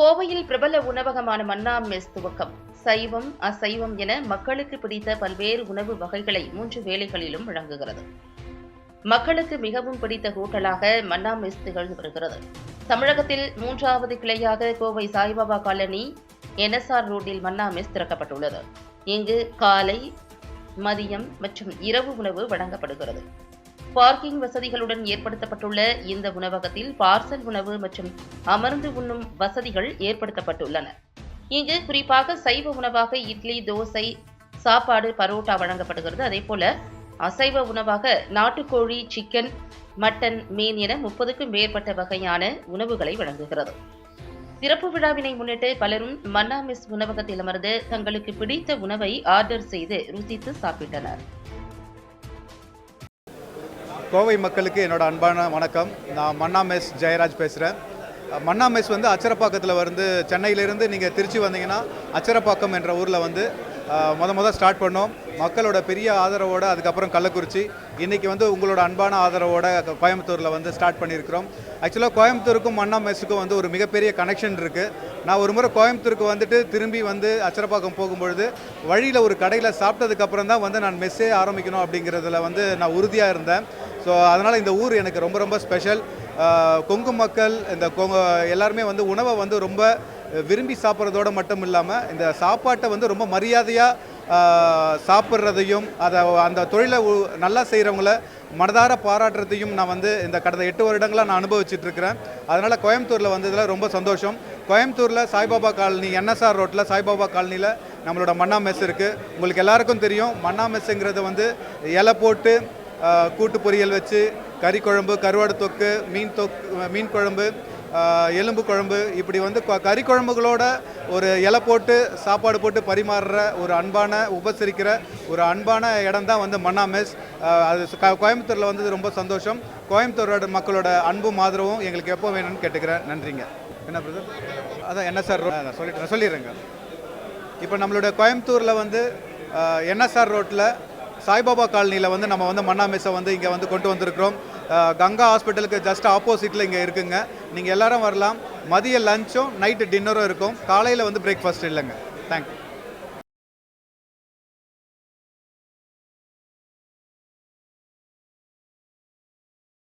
கோவையில் பிரபல உணவகமான மன்னா மெஸ் துவக்கம். சைவம், அசைவம் என மக்களுக்கு பிடித்த பல்வேறு உணவு வகைகளை 3 வேளைகளிலும் வழங்குகிறது. மக்களுக்கு மிகவும் பிடித்த ஹோட்டலாக மன்னா மெஸ் திகழ்ந்து வருகிறது. தமிழகத்தில் 3வது கிளையாக கோவை சாய்பாபா காலனி NSR ரோட்டில் மன்னா மெஸ் திறக்கப்பட்டுள்ளது. இங்கு காலை, மதியம் மற்றும் இரவு உணவு வழங்கப்படுகிறது. பார்க்கிங் வசதிகளுடன் ஏற்படுத்தப்பட்டுள்ள இந்த உணவகத்தில் பார்சல் உணவு மற்றும் அமர்ந்து உண்ணும் வசதிகள் ஏற்படுத்தப்பட்டுள்ளன. இங்கு குறிப்பாக சைவ உணவாக இட்லி, தோசை, சாப்பாடு, பரோட்டா வழங்கப்படுகிறது. அதேபோல அசைவ உணவாக நாட்டுக்கோழி, சிக்கன், மட்டன், மீன் என 30க்கும் மேற்பட்ட வகையான உணவுகளை வழங்குகிறது. திறப்பு விழாவினை முன்னிட்டு பலரும் மன்னா மெஸ் உணவகத்தில் அமர்ந்து தங்களுக்கு பிடித்த உணவை ஆர்டர் செய்து ருசித்து சாப்பிட்டனர். கோவை மக்களுக்கு என்னோட அன்பான வணக்கம். நான் மன்னா மெஸ் ஜெயராஜ் பேசுகிறேன். மன்னா மெஸ் வந்து அச்சரப்பாக்கத்தில் வந்து சென்னையிலேருந்து நீங்கள் திருச்சி வந்தீங்கன்னா அச்சரப்பாக்கம் என்ற ஊரில் வந்து முத ஸ்டார்ட் பண்ணோம். மக்களோட பெரிய ஆதரவோடு அதுக்கப்புறம் கள்ளக்குறிச்சி, இன்றைக்கி வந்து உங்களோட அன்பான ஆதரவோட கோயம்புத்தூரில் வந்து ஸ்டார்ட் பண்ணியிருக்கிறோம். ஆக்சுவலாக கோயம்புத்தூருக்கும் மன்னா மெஸ்ஸுக்கும் வந்து ஒரு மிகப்பெரிய கனெக்ஷன் இருக்குது. நான் ஒரு முறை கோயம்புத்தூருக்கு வந்துட்டு திரும்பி வந்து அச்சரப்பாக்கம் போகும்பொழுது வழியில் ஒரு கடையில் சாப்பிட்டதுக்கப்புறம் தான் வந்து நான் மெஸ்ஸே ஆரம்பிக்கணும் அப்படிங்கிறதுல வந்து நான் உறுதியாக இருந்தேன். ஸோ அதனால் இந்த ஊர் எனக்கு ரொம்ப ரொம்ப ஸ்பெஷல். கொங்கு மக்கள் இந்த எல்லாருமே வந்து உணவை வந்து ரொம்ப விரும்பி சாப்பிட்றதோடு மட்டும் இல்லாமல் இந்த சாப்பாட்டை வந்து ரொம்ப மரியாதையாக சாப்பிட்றதையும் அந்த தொழிலை நல்லா செய்கிறவங்கள மனதார பாராட்டுறதையும் நான் வந்து இந்த கடந்த 8 வருடங்களாக நான் அனுபவிச்சுட்ருக்கிறேன். அதனால் கோயம்புத்தூரில் வந்ததில் ரொம்ப சந்தோஷம். கோயம்புத்தூரில் சாய்பாபா காலனி NSR ரோட்டில் சாய்பாபா காலனியில் நம்மளோட மன்னா மெஸ் இருக்குது. உங்களுக்கு எல்லாருக்கும் தெரியும், மன்னா மெஸ்ஸுங்கிறது வந்து இலை போட்டு கூட்டு பொரியல் வச்சு கறி குழம்பு, கருவாடு தொக்கு, மீன் குழம்பு, எலும்பு குழம்பு, இப்படி வந்து கறி குழம்புகளோட ஒரு இலை போட்டு சாப்பாடு போட்டு பரிமாறுற ஒரு உபசரிக்கிற ஒரு அன்பான இடம் தான் வந்து மன்னா மெஸ். அது கோயம்புத்தூரில் வந்தது ரொம்ப சந்தோஷம். கோயம்புத்தூரோட மக்களோட அன்பும் ஆதரவும் எங்களுக்கு எப்போ வேணும்னு கேட்டுக்கிறேன். நன்றிங்க. என்ன பிரதர்? அதான் NSR ரோட் சொல்லிடுறேங்க. இப்போ நம்மளோட கோயம்புத்தூரில் வந்து NSR ரோட்டில் சாய்பாபா காலனியில் வந்து நம்ம வந்து மன்னா மெஸ்ஸை வந்து இங்கே வந்து கொண்டு வந்திருக்கிறோம். கங்கா ஹாஸ்பிட்டலுக்கு ஜஸ்ட் ஆப்போசிட்டில் இங்கே இருக்குங்க. நீங்கள் எல்லாரும் வரலாம். மதிய லஞ்சும் நைட்டு டின்னரும் இருக்கும். காலையில் வந்து பிரேக்ஃபாஸ்ட் இல்லைங்க. தேங்க்யூ.